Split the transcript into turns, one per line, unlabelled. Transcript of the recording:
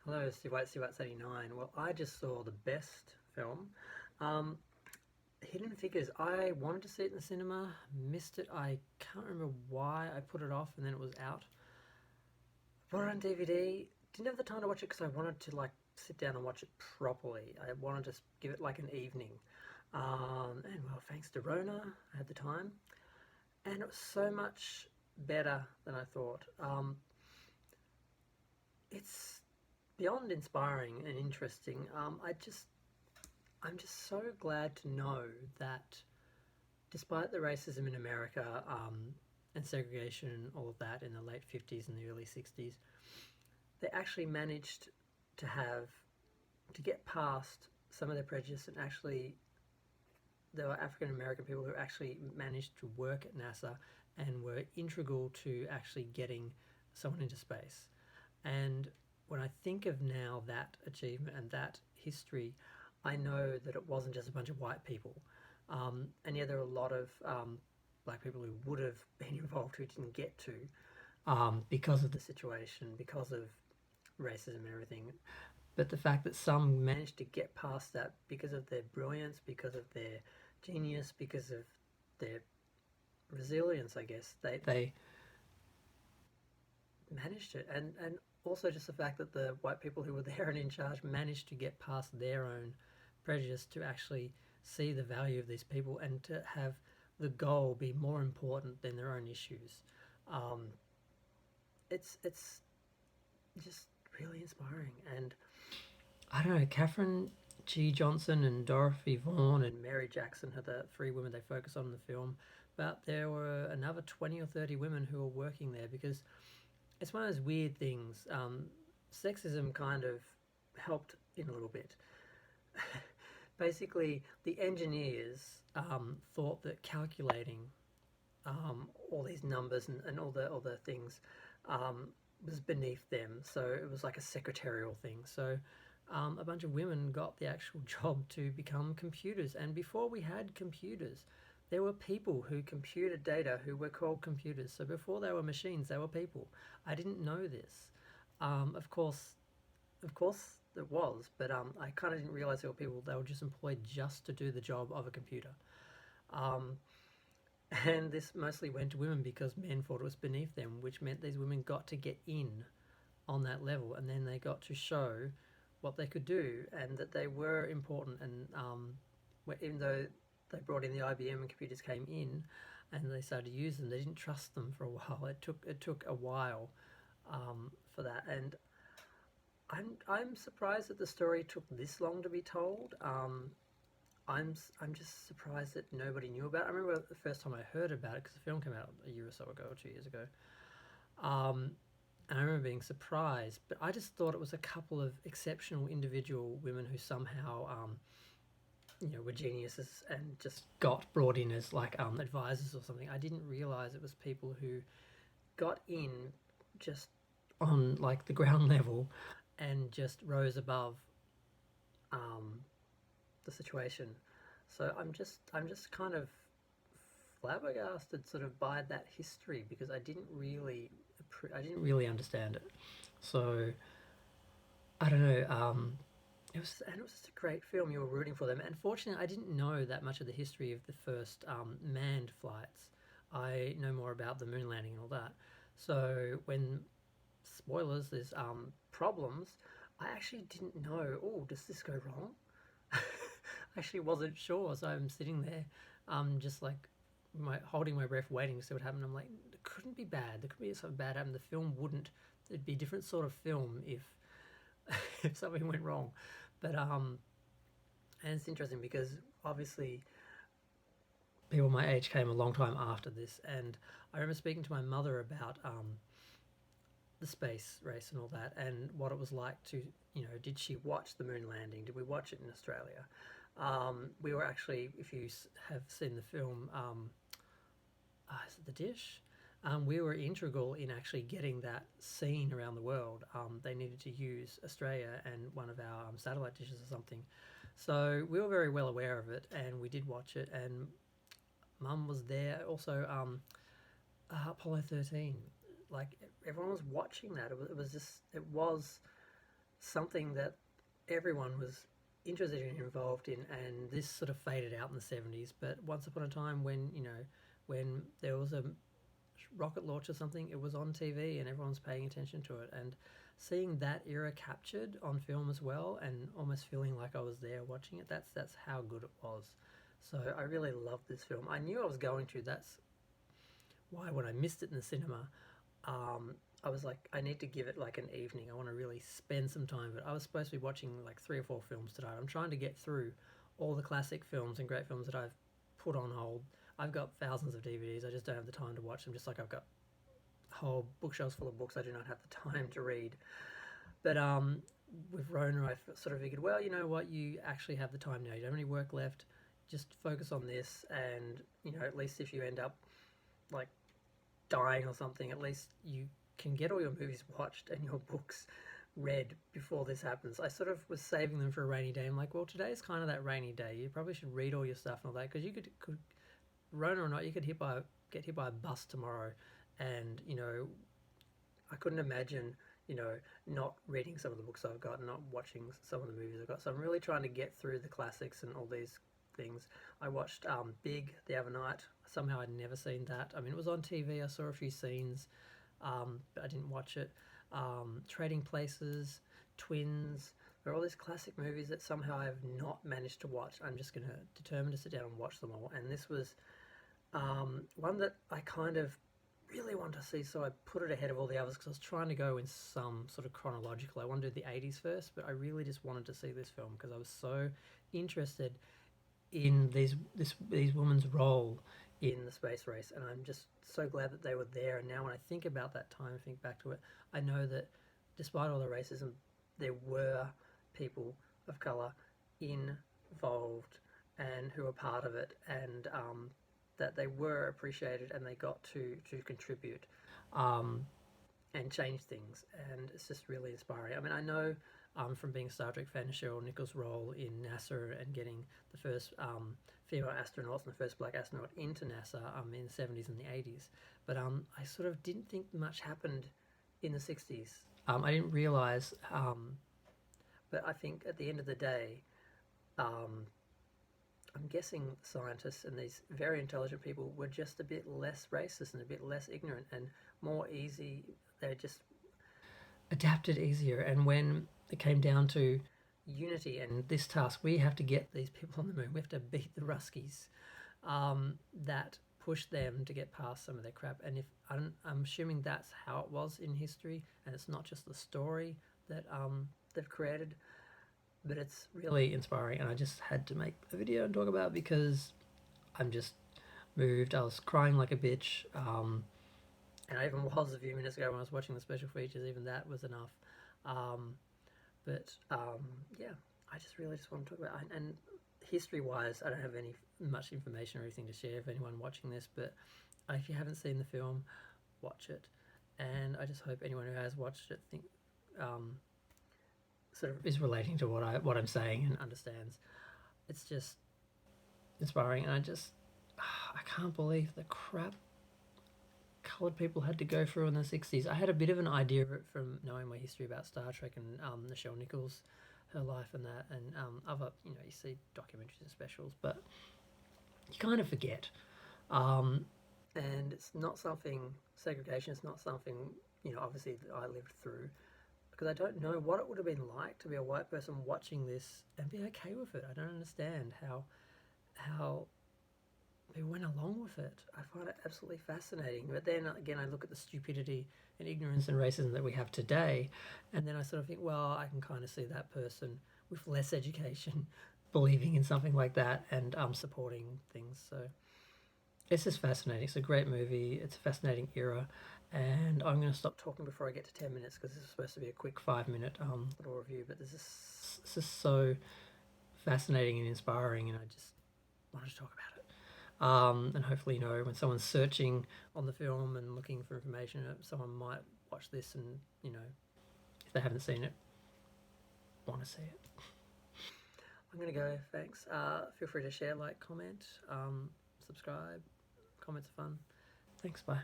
Hello, Siwats 89. Well, I just saw the best film. Um, Hidden Figures. I wanted to see it in the cinema, missed it. I can't remember why I put it off and then it was out. Bought it on DVD. Didn't have the time to watch it because I wanted to sit down and watch it properly. I wanted to give it like an evening. And well, thanks to Rona, I had the time. And it was so much better than I thought. It's beyond inspiring and interesting. I'm just so glad to know that despite the racism in America and segregation and all of that in the late 50s and the early 60s, they actually managed to have to get past some of their prejudice and actually there were African American people who actually managed to work at NASA and were integral to actually getting someone into space. And when I think of now that achievement and that history, I know that it wasn't just a bunch of white people. And yeah, there are a lot of black people who would have been involved who didn't get to because of the situation, because of racism and everything. But the fact that some managed to get past that because of their brilliance, because of their genius, because of their resilience, I guess, they managed it. And also just the fact that the white people who were there and in charge managed to get past their own prejudice to actually see the value of these people and to have the goal be more important than their own issues. Um, it's just really inspiring. And I don't know, Catherine G. Johnson and Dorothy Vaughan and Mary Jackson are the three women they focus on in the film. But there were another 20 or 30 women who were working there because it's one of those weird things. Sexism kind of helped in a little bit. Basically, the engineers thought that calculating all these numbers and all the things um, was beneath them. So it was like a secretarial thing. So a bunch of women got the actual job to become computers. And before we had computers, there were people who computed data who were called computers. So before they were machines, they were people. I didn't know this. Of course, it was, but I kind of didn't realize there were people that were just employed just to do the job of a computer. Um, and this mostly went to women because men thought it was beneath them, which meant these women got to get in on that level, and then they got to show what they could do and that they were important. And even though they brought in the IBM and computers came in, and they started to use them, they didn't trust them for a while. It took a while for that, and I'm surprised that the story took this long to be told. I'm just surprised that nobody knew about it. I remember the first time I heard about it because the film came out a year or so ago, or 2 years ago. Um, and I remember being surprised, but I just thought it was a couple of exceptional individual women who somehow, were geniuses and just got brought in as advisors or something. I didn't realize it was people who got in just on like the ground level and just rose above um, the situation. So I'm just kind of flabbergasted sort of by that history because I didn't really understand it. So I don't know. It was just a great film. You were rooting for them, and fortunately, I didn't know that much of the history of the first manned flights. I know more about the moon landing and all that. So when spoilers, there's problems. I actually didn't know. Oh, does this go wrong? I actually wasn't sure, so I'm sitting there, just like holding my breath, waiting to see what happened. I'm like, it couldn't be bad. There could be something bad happen. The film wouldn't. It'd be a different sort of film if if something went wrong. But and it's interesting because obviously people my age came a long time after this, and I remember speaking to my mother about the space race and all that, and what it was like to, did she watch the moon landing? Did we watch it in Australia? We were actually, if you have seen the film, is it The Dish? We were integral in actually getting that seen around the world. They needed to use Australia and one of our satellite dishes or something. So we were very well aware of it and we did watch it. And Mum was there. Also, Apollo 13. Like everyone was watching that. It was just, it was
something that everyone was interested and involved in, and this sort of faded out in the 70s. But once upon a time, when when there was a rocket launch or something, it was on TV and everyone's paying attention to it. And seeing that era captured on film as well, and almost feeling like I was there watching it, that's how good it was. So I really loved this film. I knew I was going to. That's why when I missed it in the cinema, I was like, I need to give it like an evening. I want to really spend some time. But I was supposed to be watching like 3 or 4 films tonight. I'm trying to get through all the classic films and great films that I've put on hold. I've got thousands of DVDs. I just don't have the time to watch them. Just like I've got whole bookshelves full of books I do not have the time to read. But with Rona, I sort of figured, well, you know what, you actually have the time now. You don't have any work left. Just focus on this, and at least if you end up like dying or something, at least you can get all your movies watched and your books read before this happens. I sort of was saving them for a rainy day. I'm like, well, today's kind of that rainy day. You probably should read all your stuff and all that because you could Rona or not, you could get hit by a bus tomorrow, and I couldn't imagine not reading some of the books I've got, not watching some of the movies I've got. So I'm really trying to get through the classics and all these things. I watched Big the other night. Somehow I'd never seen that. I mean, it was on TV. I saw a few scenes, but I didn't watch it. Trading Places, Twins. There are all these classic movies that somehow I have not managed to watch. I'm just going to determine to sit down and watch them all. And this was one that I kind of really want to see, so I put it ahead of all the others because I was trying to go in some sort of chronological. I wanted to do the 80s first, but I really just wanted to see this film because I was so interested in these women's role in the space race, and I'm just so glad that they were there. And now when I think about that time, I think back to it, I know that despite all the racism, there were people of color involved and who were part of it, and that they were appreciated and they got to contribute um, and change things. And it's just really inspiring. I mean, I know from being a Star Trek fan, Cheryl Nichols' role in NASA and getting the first female astronauts and the first black astronaut into NASA in the 70s and the 80s. But I sort of didn't think much happened in the 60s. I didn't realize, but I think at the end of the day, um, I'm guessing scientists and these very intelligent people were just a bit less racist and a bit less ignorant and more easy. They just adapted easier. And when it came down to unity and this task, we have to get these people on the moon. We have to beat the Ruskies. That pushed them to get past some of their crap. And if I'm assuming that's how it was in history, and it's not just the story that they've created, but it's really inspiring. And I just had to make a video and talk about it because I'm just moved. I was crying like a bitch. And I even was a few minutes ago when I was watching the special features. Even that was enough. But yeah, I just really just want to talk about it. And history-wise, I don't have any much information or anything to share for anyone watching this. But if you haven't seen the film, watch it. And I just hope anyone who has watched it sort of is relating to what I'm saying and understands. It's just inspiring, and I can't believe the crap coloured people had to go through in the 60s. I had a bit of an idea of it from knowing my history about Star Trek and Nichelle Nichols, her life and that, and other, you see documentaries and specials, but you kind of forget. And it's not something, segregation is not something, obviously that I lived through, because I don't know what it would have been like to be a white person watching this and be okay with it. I don't understand how they went along with it. I find it absolutely fascinating. But then again, I look at the stupidity and ignorance and racism that we have today, and then I sort of think, well, I can kind of see that person with less education believing in something like that and supporting things. So it's just fascinating. It's a great movie. It's a fascinating era. And I'm going to stop talking before I get to 10 minutes because this is supposed to be a quick 5-minute little review. But this is so fascinating and inspiring, and I just wanted to talk about it. And hopefully, when someone's searching on the film and looking for information, someone might watch this and, if they haven't seen it, want to see it. I'm going to go. Thanks. Feel free to share, like, comment, subscribe. Comments are fun. Thanks. Bye.